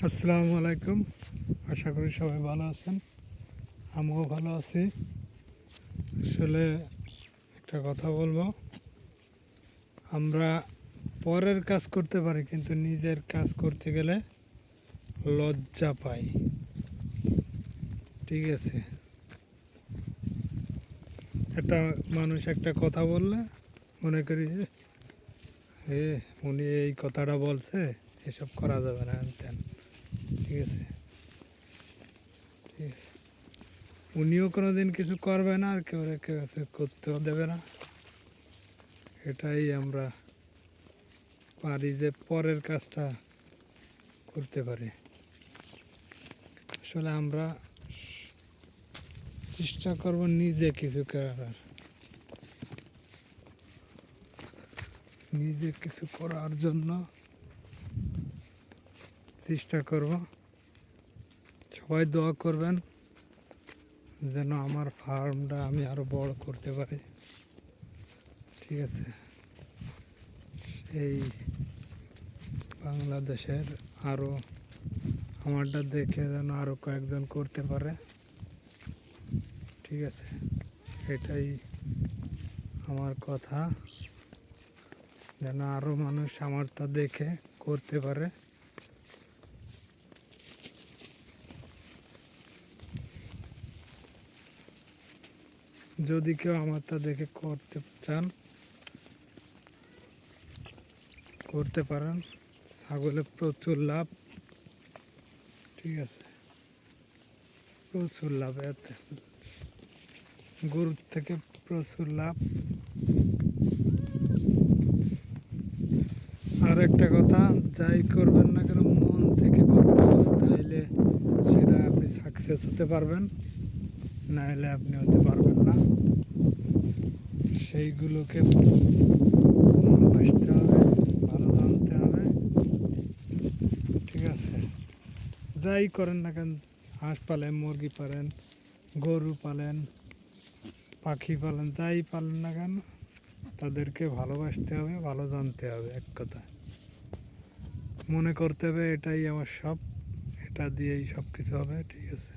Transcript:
আসসালামু আলাইকুম। আশা করি সবাই ভালো আছেন, আমিও ভালো আছি। আসলে একটা কথা বলবো, আমরা পরের কাজ করতে পারি কিন্তু নিজের কাজ করতে গেলে লজ্জা পাই। ঠিক আছে, একটা মানুষ একটা কথা বললে মনে করি যে উনি এই কথাটা বলছে, এসব করা যাবে না তেন। ঠিক আছে, ঠিক আছে, উনিও কোনো দিন কিছু করবে না আর কেউ কিছু করতেও দেবে না। এটাই আমরা পারি যে পরের কাজটা করতে পারি। আসলে আমরা চেষ্টা করব নিজে কিছু করার, নিজে কিছু করার জন্য চেষ্টা করব। সবাই দোয়া করবেন যেন আমার ফার্মটা আমি আরো বড় করতে পারি। ঠিক আছে, এই বাংলাদেশের আরো আমারটা দেখে যেন আরো কয়েকজন করতে পারে। ঠিক আছে, এটাই আমার কথা, যেন আরো মানুষ আমারটা দেখে করতে পারে। যদি কেউ আমারটা দেখে করতে চান করতে পারেন। ছাগলে প্রচুর লাভ। ঠিক আছে, প্রচুর লাভ, এতে গরুর থেকে প্রচুর লাভ। আর একটা কথা, যাই করবেন না কেন মন থেকে করতে হবে, তাইলে সেটা আপনি সাকসেস হতে পারবেন, না হলে আপনি হতে পারবেন না। সেইগুলোকে ভালোবাসতে হবে, ভালো জানতে হবে। ঠিক আছে, যাই করেন না কেন, হাঁস পালেন, মুরগি পালেন, গরু পালেন, পাখি পালেন, যাই পালেন না কেন তাদেরকে ভালোবাসতে হবে, ভালো জানতে হবে। এক কথা মনে করতে হবে এটাই আমার সব, এটা দিয়েই সব কিছু হবে। ঠিক আছে।